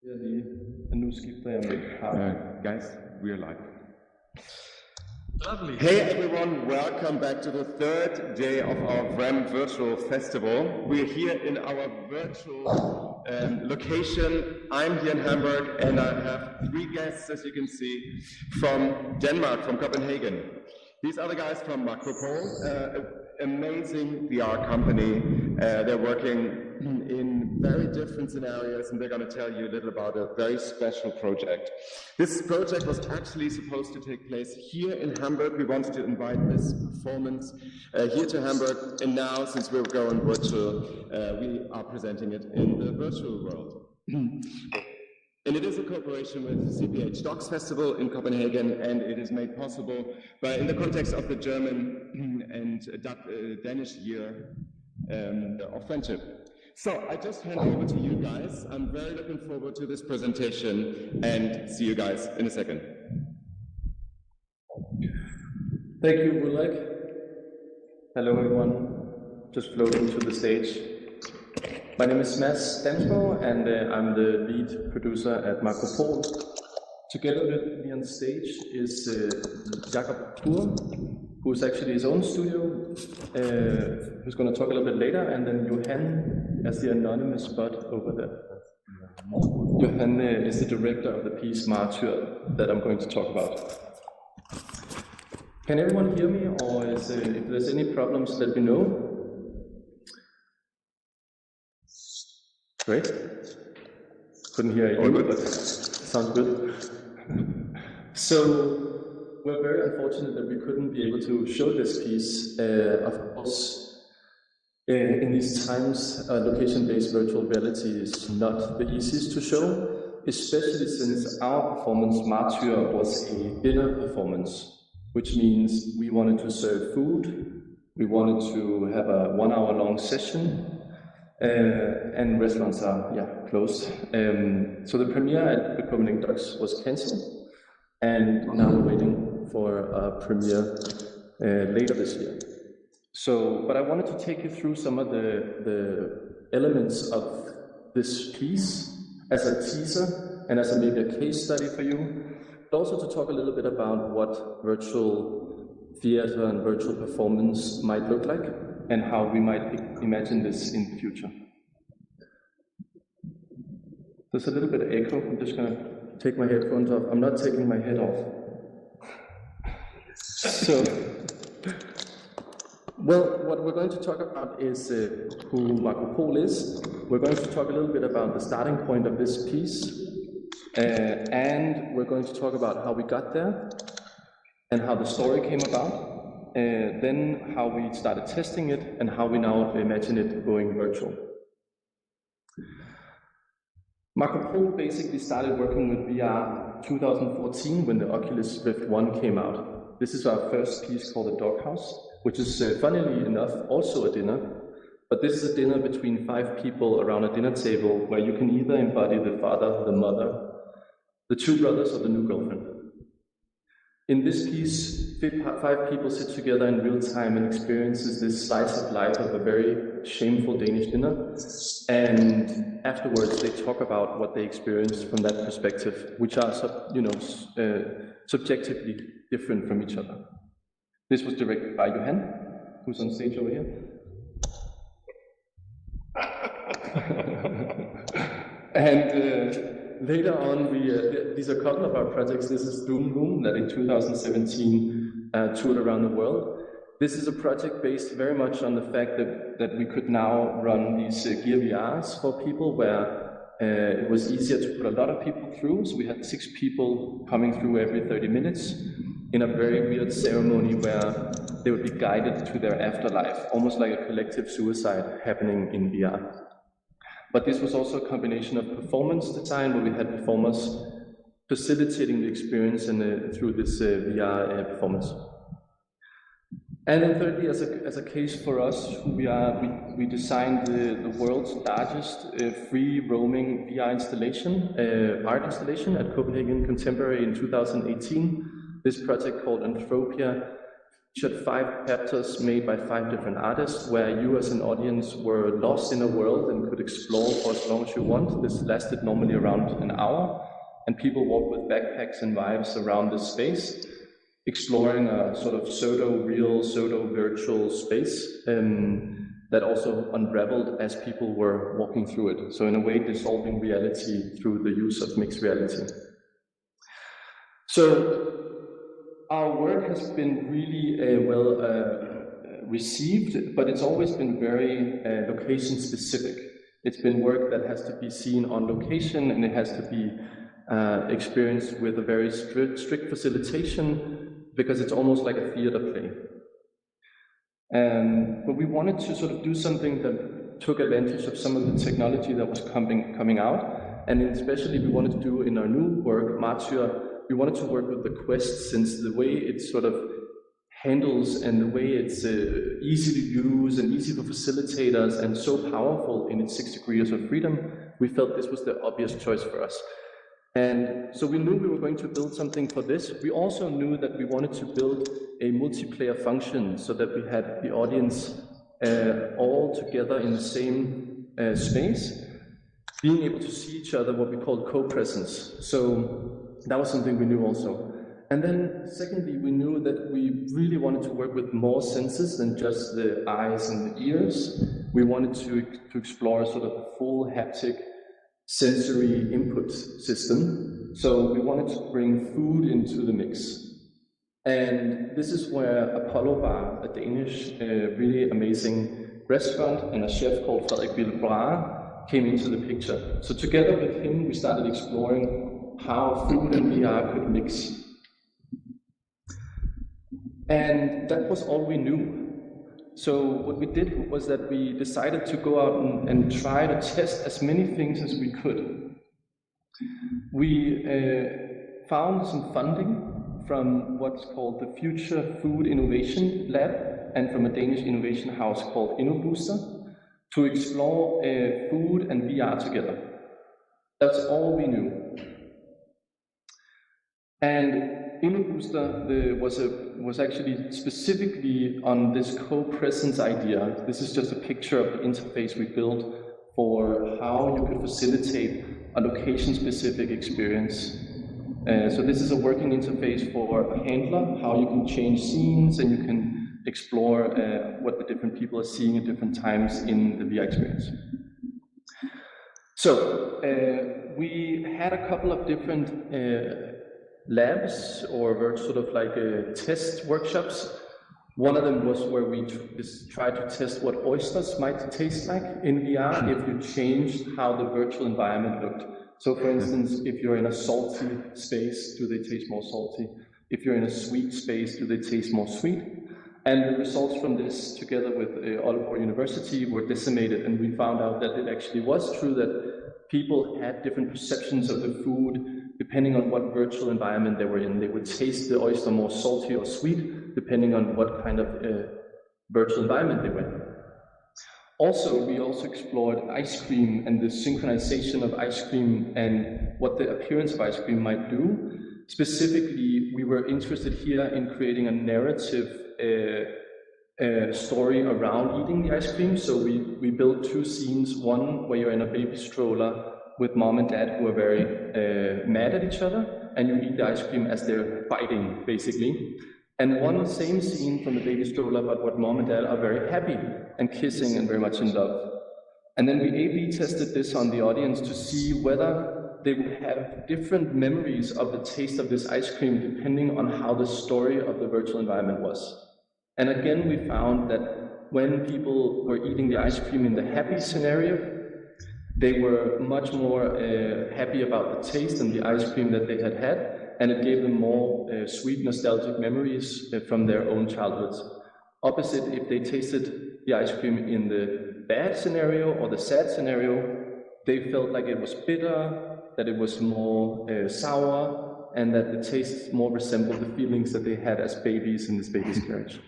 Guys, we are live. Lovely. Hey everyone, welcome back to the third day of our VREM virtual festival. We're here in our virtual location. I'm here in Hamburg and I have three guests, as you can see, from Denmark, from Copenhagen. These are the guys from Martyr, amazing VR company. They're working in very different scenarios and they're going to tell you a little about a very special project. This project was actually supposed to take place here in Hamburg. We wanted to invite this performance here to Hamburg, and now, since we're going virtual, we are presenting it in the virtual world. And it is a cooperation with CPH Docs Festival in Copenhagen, and it is made possible by, in the context of the German and Danish year of friendship. So I just hand over to you guys. I'm very looking forward to this presentation, and see you guys in a second. Thank you, Ulrik. Hello, everyone. Just floating to the stage. My name is Damsbo, and I'm the lead producer at Martyr. Together with me on stage is Jakob la Cour, who's actually his own studio, who's going to talk a little bit later, and then Johan as the anonymous bot over there. Johan is the director of the piece Martyr that I'm going to talk about. Can everyone hear me, or if there's any problems, let me know. Great. Couldn't hear you, but sounds good. So, we're very unfortunate that we couldn't be able to show this piece. Of course, in these times, location-based virtual reality is not the easiest to show, especially since our performance, Martyr, was a dinner performance, which means we wanted to serve food, we wanted to have a 1 hour long session, and restaurants are closed. So the premiere at the Copenhagen Docs was cancelled, and now we're waiting for a premiere later this year. So, but I wanted to take you through some of the elements of this piece as a teaser and as maybe a case study for you, but also to talk a little bit about what virtual theater and virtual performance might look like, and how we might imagine this in the future. There's a little bit of echo. I'm just going to take my headphones off. I'm not taking my head off. So, well, what we're going to talk about is who Martyr is. We're going to talk a little bit about the starting point of this piece, and we're going to talk about how we got there, and how the story came about. Then how we started testing it, and how we now imagine it going virtual. Martyr basically started working with VR 2014 when the Oculus Rift 1 came out. This is our first piece called The Doghouse, which is, funnily enough, also a dinner. But this is a dinner between 5 people around a dinner table where you can either embody the father, the mother, the 2 brothers, or the new girlfriend. In this piece, 5 people sit together in real time and experiences this slice of life of a very shameful Danish dinner, and afterwards they talk about what they experienced from that perspective, which are subjectively different from each other. This was directed by Johan, who's on stage over here. And later on, these are a couple of our projects. This is Doom Room that in 2017 toured around the world. This is a project based very much on the fact that we could now run these Gear VRs for people where it was easier to put a lot of people through. So we had 6 people coming through every 30 minutes in a very weird ceremony where they would be guided to their afterlife, almost like a collective suicide happening in VR. But this was also a combination of performance design, where we had performers facilitating the experience through this VR performance. And then thirdly, as a case for us, who we are, we designed the world's largest free roaming VR installation, art installation at Copenhagen Contemporary in 2018. This project called Anthropia featured 5 chapters made by 5 different artists, where you as an audience were lost in a world and could explore for as long as you want. This lasted normally around an hour, and people walked with backpacks and vibes around this space, exploring a sort of pseudo-real, pseudo-virtual space that also unraveled as people were walking through it. So in a way, dissolving reality through the use of mixed reality. So our work has been really well received, but it's always been very location specific. It's been work that has to be seen on location, and it has to be experienced with a very strict facilitation, because it's almost like a theater play. But we wanted to sort of do something that took advantage of some of the technology that was coming out, and especially we wanted to do in our new work, Martyr, we wanted to work with the quest, since the way it sort of handles and the way it's easy to use and easy for facilitators and so powerful in its 6 degrees of freedom, we felt this was the obvious choice for us. And so we knew we were going to build something for this. We also knew that we wanted to build a multiplayer function so that we had the audience all together in the same space, being able to see each other, what we call co-presence. So that was something we knew also. And then secondly, we knew that we really wanted to work with more senses than just the eyes and the ears. We wanted to explore sort of a full haptic sensory input system. So we wanted to bring food into the mix. And this is where Apollo Bar, a Danish really amazing restaurant, and a chef called Frederik Villebras came into the picture. So together with him, we started exploring how food and VR could mix. And that was all we knew. So what we did was that we decided to go out and try to test as many things as we could. We found some funding from what's called the Future Food Innovation Lab and from a Danish innovation house called InnoBooster to explore food and VR together. That's all we knew. And InnoBooster was actually specifically on this co-presence idea. This is just a picture of the interface we built for how you could facilitate a location-specific experience. So this is a working interface for a handler, how you can change scenes and you can explore what the different people are seeing at different times in the VR experience. So we had a couple of different labs or sort of like test workshops. One of them was where we tried to test what oysters might taste like in VR if you changed how the virtual environment looked. So for instance, if you're in a salty space, do they taste more salty? If you're in a sweet space, do they taste more sweet? And the results from this, together with Aalborg University, were disseminated, and we found out that it actually was true that people had different perceptions of the food depending on what virtual environment they were in. They would taste the oyster more salty or sweet, depending on what kind of virtual environment they were in. Also, we also explored ice cream and the synchronization of ice cream and what the appearance of ice cream might do. Specifically, we were interested here in creating a narrative story around eating the ice cream. So we built 2 scenes, one where you're in a baby stroller with mom and dad who are very mad at each other, and you eat the ice cream as they're fighting, basically. And one same scene from the baby stroller, but what mom and dad are very happy and kissing and very much in love. And then we A/B tested this on the audience to see whether they would have different memories of the taste of this ice cream depending on how the story of the virtual environment was. And again, we found that when people were eating the ice cream in the happy scenario, they were much more happy about the taste and the ice cream that they had, and it gave them more sweet nostalgic memories from their own childhoods. Opposite, if they tasted the ice cream in the bad scenario or the sad scenario, they felt like it was bitter, that it was more sour, and that the taste more resembled the feelings that they had as babies in this baby's carriage.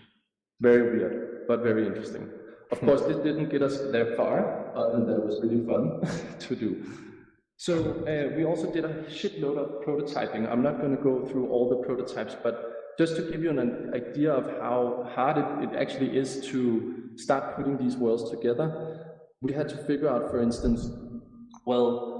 Very weird, but very interesting. Of course, this didn't get us that far, other than that it was really fun to do. So we also did a shitload of prototyping. I'm not going to go through all the prototypes, but just to give you an idea of how hard it actually is to start putting these worlds together, we had to figure out, for instance, well,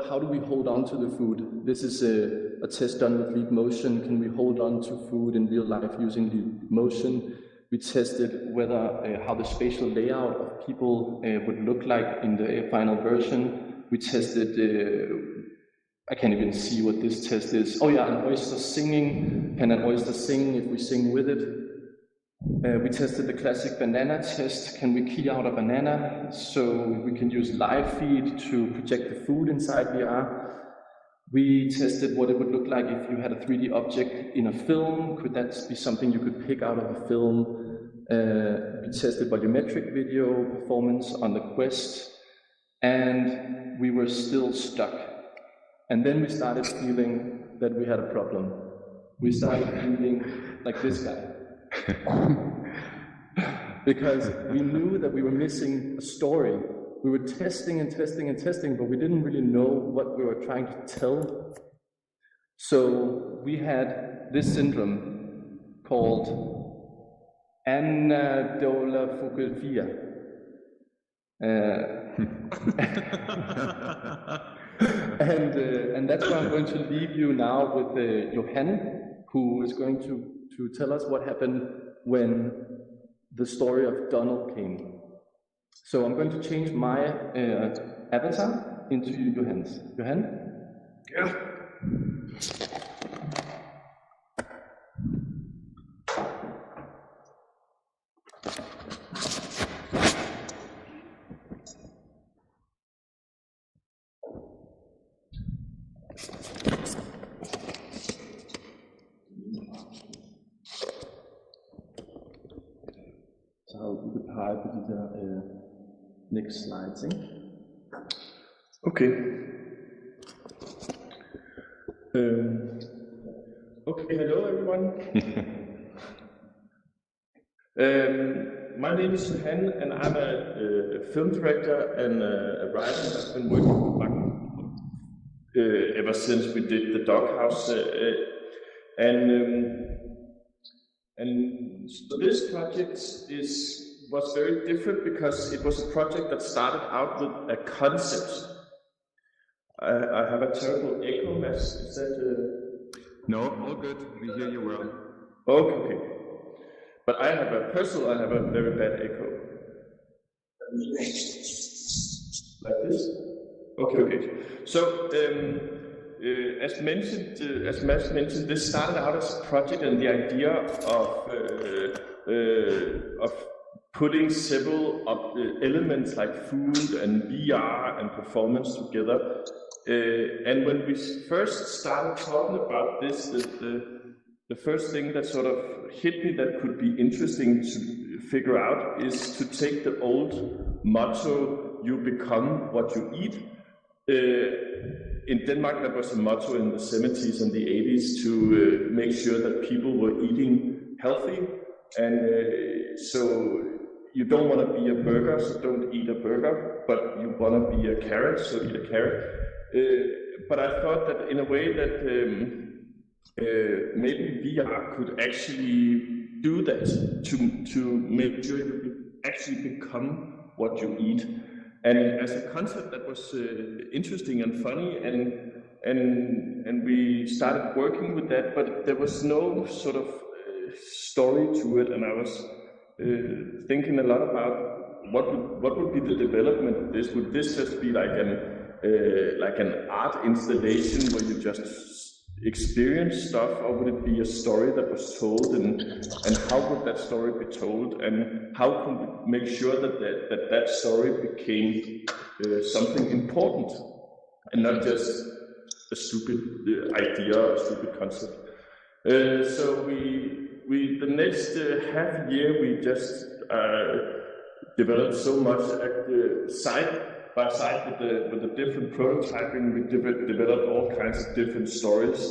how do we hold on to the food? This is a test done with leap motion. Can we hold on to food in real life using leap motion? We tested whether how the spatial layout of people would look like in the final version. We tested, I can't even see what this test is. Oh yeah, an oyster singing. Can an oyster sing if we sing with it? We tested the classic banana test. Can we key out a banana so we can use live feed to project the food inside VR? We tested what it would look like if you had a 3D object in a film. Could that be something you could pick out of a film? We tested volumetric video performance on the Quest, and we were still stuck. And then we started feeling that we had a problem. We started feeling like this guy. Because we knew that we were missing a story. We were testing and testing and testing, but we didn't really know what we were trying to tell. So we had this syndrome called anadola-fokalphia. And that's why I'm going to leave you now with Johan, who is going to tell us what happened when the story of Donald came. So I'm going to change my avatar into Johan's. Johan? Yeah. Så har vi pege på de der next slides, ikke? Okay. Okay, hello everyone. My name is Johan, and I'm a film director and a writer. I've been working with Martyr ever since we did the Doghouse, and so this project was very different because it was a project that started out with a concept. I have a terrible echo, Mads. Is that? No, all good. We hear you well. Okay. But I have a very bad echo. Like this? Okay. So, as Mads mentioned, this started out as a project, and the idea of putting several elements like food and VR and performance together. And when we first started talking about this, the first thing that sort of hit me that could be interesting to figure out is to take the old motto, "You become what you eat." In Denmark, there was a motto in the 70s and the 80s to make sure that people were eating healthy, and so you don't want to be a burger, so don't eat a burger, but you want to be a carrot, so eat a carrot. But I thought that in a way that maybe VR could actually do that, to make sure you actually become what you eat. And as a concept that was interesting and funny, and we started working with that, but there was no sort of story to it, and I was thinking a lot about what would be the development of this. Would this just be like an art installation where you just experience stuff, or would it be a story that was told, and how would that story be told, and how can we make sure that story became something important and not just a stupid idea or a stupid concept. So we the next half year we just developed so much side by side with the different prototyping. We developed all kinds of different stories.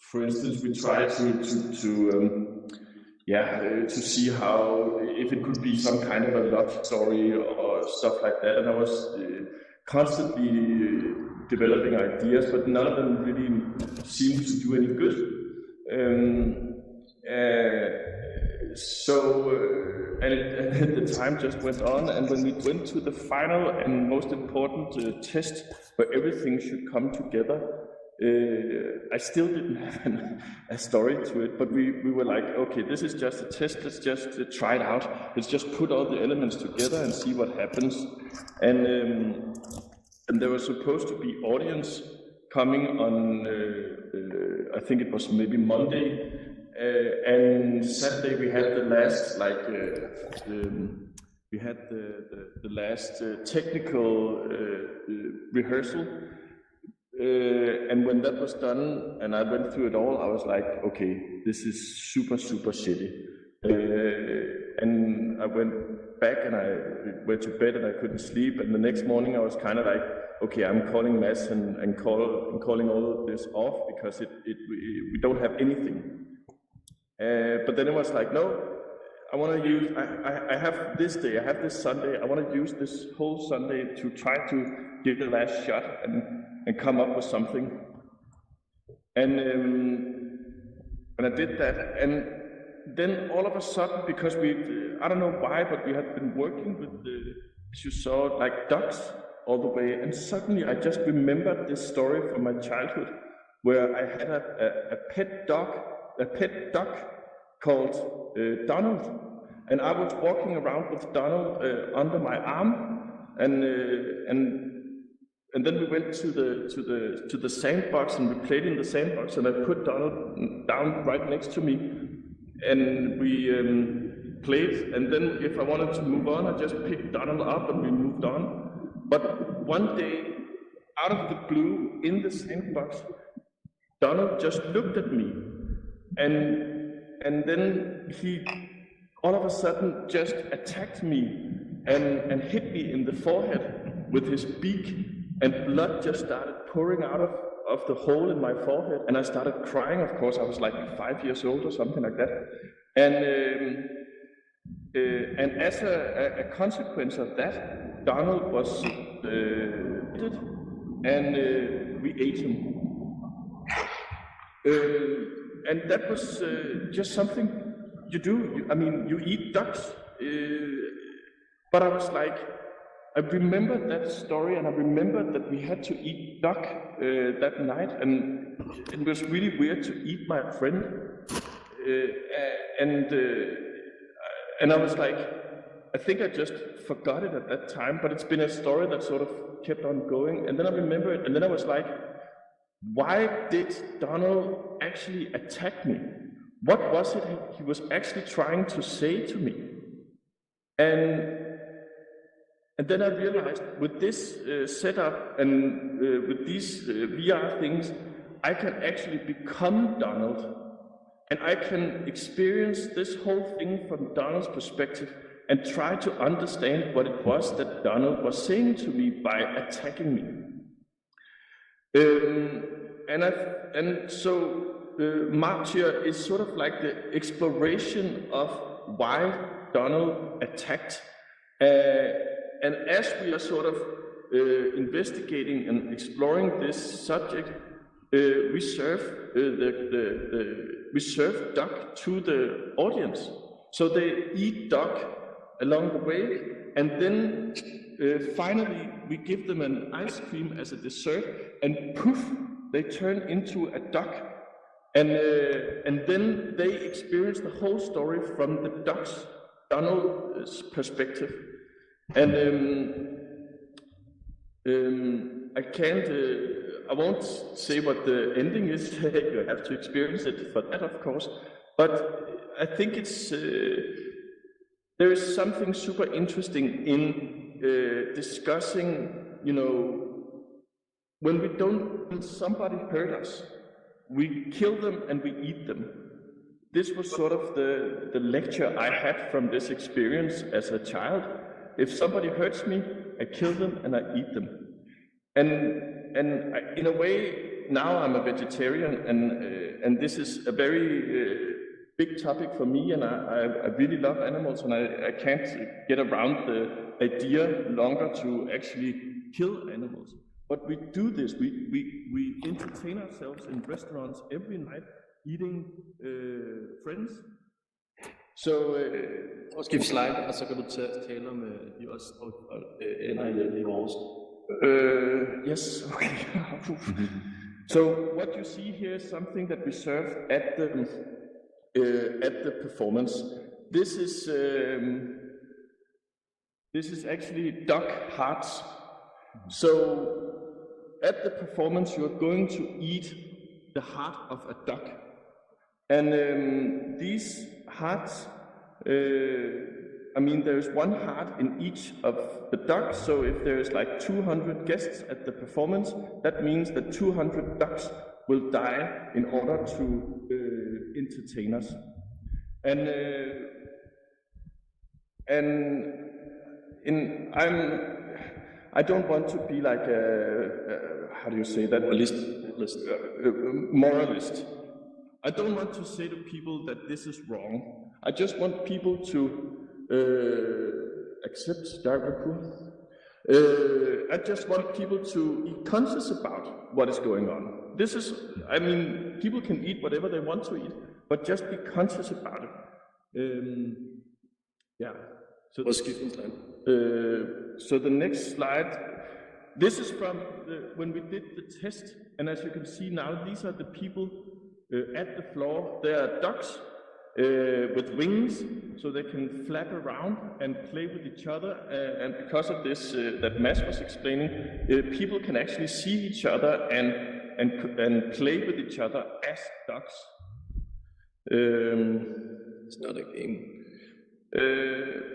For instance, we tried to see how if it could be some kind of a love story or stuff like that. And I was constantly developing ideas, but none of them really seemed to do any good. And the time just went on, and when we went to the final and most important test where everything should come together, I still didn't have a story to it, but we were like, okay, this is just a test, let's just try it out, let's just put all the elements together and see what happens. And there was supposed to be audience coming on, I think it was maybe Monday, and Saturday we had the last, the last technical rehearsal. And when that was done and I went through it all, I was like, okay, this is super, super shitty. And I went back and I went to bed and I couldn't sleep. And the next morning I was kind of like, okay, I'm calling Mads and calling all of this off because we don't have anything. But then it was like, no, I want to use, I have this day, I have this Sunday, I want to use this whole Sunday to try to give the last shot and come up with something. And I did that, and then all of a sudden, because I don't know why, but we had been working with as you saw, like ducks all the way, and suddenly I just remembered this story from my childhood, where I had a pet duck called Donald, and I was walking around with Donald under my arm, and then we went to the sandbox and we played in the sandbox, and I put Donald down right next to me, and we played. And then if I wanted to move on, I just picked Donald up and we moved on. But one day, out of the blue, in the sandbox, Donald just looked at me, and then he all of a sudden just attacked me and hit me in the forehead with his beak. And blood just started pouring out of the hole in my forehead, and I started crying. Of course, I was like 5 years old or something like that. And as a consequence of that, Donald was dead, and we ate him. And that was just something you do. You eat ducks. But I was like, I remembered that story, and I remembered that we had to eat duck that night, and it was really weird to eat my friend. And I was like, I think I just forgot it at that time, but it's been a story that sort of kept on going. And then I remember it, and then I was like, why did Donald actually attack me? What was it he was actually trying to say to me? And then I realized with this setup and with these VR things, I can actually become Donald, and I can experience this whole thing from Donald's perspective and try to understand what it was that Donald was saying to me by attacking me. So Martyr is sort of like the exploration of why Donald attacked. And as we are sort of investigating and exploring this subject, we serve duck to the audience. So they eat duck along the way, and then finally we give them an ice cream as a dessert, and poof, they turn into a duck. And then they experience the whole story from the duck's, Donald's perspective. And I won't say what the ending is. You have to experience it for that, of course. But I think it's there is something super interesting in discussing, when somebody hurt us, we kill them and we eat them. This was sort of the lecture I had from this experience as a child. If somebody hurts me, I kill them and I eat them. And in a way, now I'm a vegetarian, and this is a very big topic for me, and I really love animals, and I can't get around the idea longer to actually kill animals. But we do this, we entertain ourselves in restaurants every night eating friends. So Og skift slide, og så kan du tale om de også ender i vores. Yes, okay. So what you see here is something that we serve at the performance. This is actually duck hearts. So at the performance, you are going to eat the heart of a duck, and these hearts. I mean, there's one heart in each of the ducks, so if there's like 200 guests at the performance, that means that 200 ducks will die in order to entertain us. I don't want to be like how do you say that? Moralist. I don't want to say to people that this is wrong. I just want people to accept Jakob la Cour. I just want people to be conscious about what is going on. This is, I mean, people can eat whatever they want to eat, but just be conscious about it. Yeah. So the next slide. This is from when we did the test, and as you can see now, these are the people at the floor. They are ducks with wings, so they can flap around and play with each other. And because of this, that Mads was explaining, people can actually see each other and play with each other as ducks. It's not a game.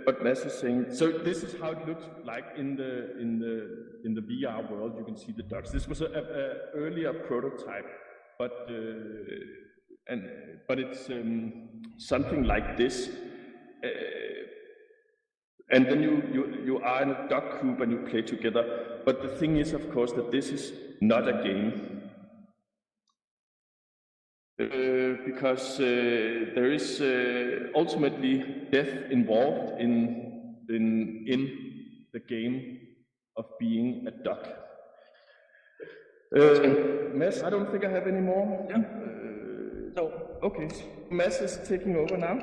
But Mads is saying, so this is how it looks like in the VR world. You can see the ducks. This was an earlier prototype, but it's something like this. And then you are in a duck group and you play together. But the thing is, of course, that this is not a game. Because there is ultimately death involved in the game of being a duck. Mads, I don't think I have any more. Yeah. No. Okay. Mads is taking over now.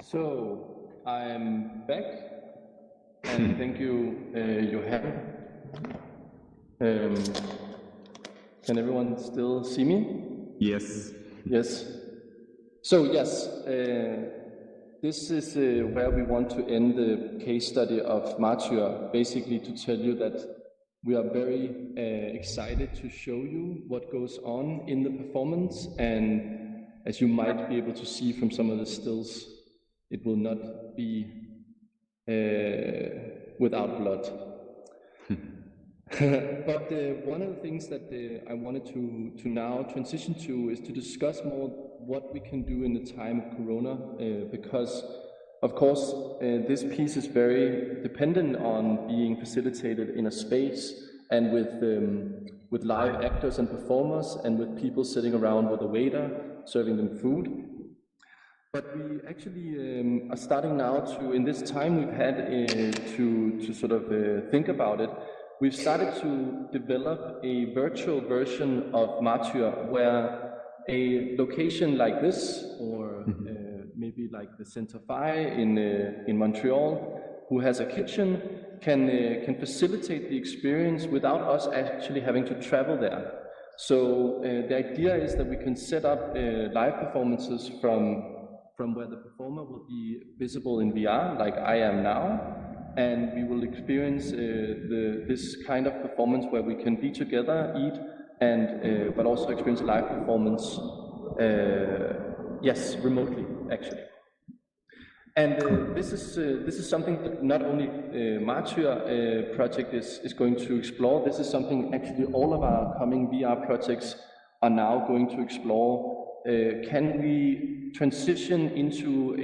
So I'm back, and thank you, Johan. Can everyone still see me? Yes. Yes. So yes, this is where we want to end the case study of Martyr, basically to tell you that we are very excited to show you what goes on in the performance, and as you might be able to see from some of the stills, it will not be without blood. But one of the things that I wanted to now transition to is to discuss more what we can do in the time of Corona, because of course this piece is very dependent on being facilitated in a space and with live actors and performers and with people sitting around with a waiter serving them food. But we actually are starting now to, in this time we've had to sort of think about it, we've started to develop a virtual version of Martyr where a location like this, or maybe like the Center in Montreal, who has a kitchen, can facilitate the experience without us actually having to travel there. So the idea is that we can set up live performances from where the performer will be visible in VR, like I am now, and we will experience this kind of performance where we can be together, eat, and but also experience a live performance, yes, remotely, actually. And this is something that not only Martyr project is going to explore. This is something actually all of our coming VR projects are now going to explore. Can we transition into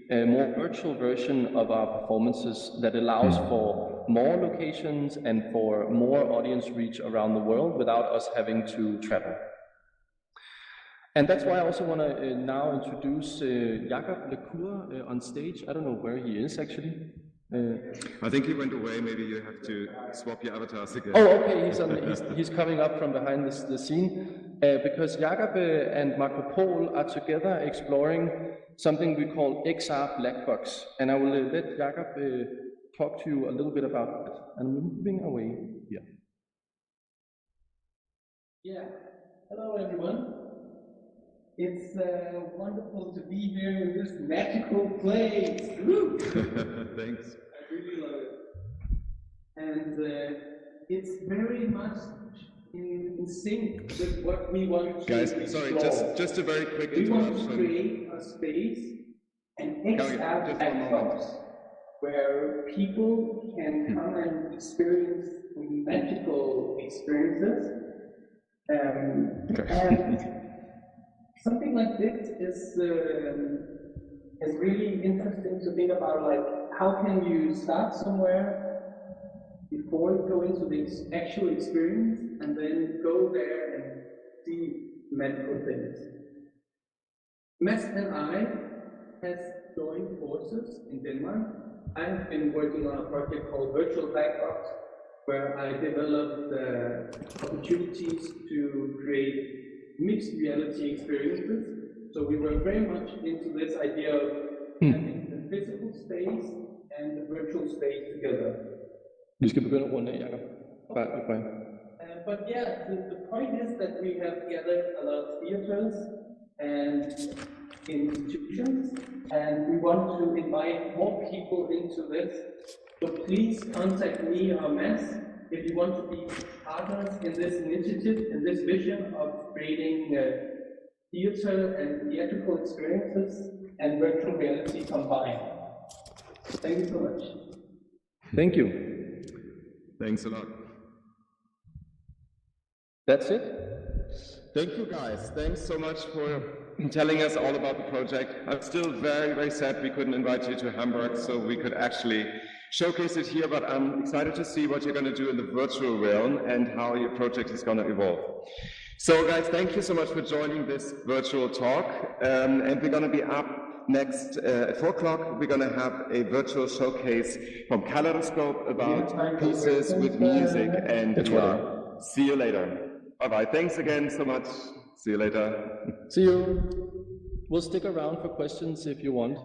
a more virtual version of our performances that allows for more locations and for more audience reach around the world without us having to travel? And that's why I also want to now introduce Jakob la Cour on stage. I don't know where he is actually. I think he went away. Maybe you have to swap your avatars again. Oh, okay. He's coming up from behind the scene because Jakob and Marco Pol are together exploring something we call XR black box, and I will let Jakob talk to you a little bit about that. And moving away here. Yeah. Hello, everyone. It's wonderful to be here in this magical place. Woo! Thanks. I really love it. And it's very much in sync with what we want to Guys, explore. sorry, just a very quick We want interruption. to create a space, an XR just one black moment. box, where people can come and experience magical experiences. And something like this is really interesting to think about. Like, how can you start somewhere before you go into the actual experience, and then go there and see magical things. Mads and I has joined forces in Denmark. I have been working on a project called Virtual Black Box, where I developed opportunities to create mixed reality experiences. So we were very much into this idea of having the physical space and the virtual space together. Vi skal begynde at runde af, Jakob. But yeah, the point is that we have gathered a lot of theaters and institutions, and we want to invite more people into this. So please contact me or Mads if you want to be partners in this initiative, in this vision of creating theater and theatrical experiences and virtual reality combined. Thank you so much. Thank you. Thanks a lot. That's it. Thank you, guys. Thanks so much for telling us all about the project. I'm still very, very sad we couldn't invite you to Hamburg so we could actually showcase it here, but I'm excited to see what you're going to do in the virtual realm and how your project is going to evolve. So, guys, thank you so much for joining this virtual talk. And we're going to be up next at 4 o'clock. We're going to have a virtual showcase from Knattrup about pieces with music and VR. See you later. Bye-bye. Thanks again so much. See you later. See you. We'll stick around for questions if you want.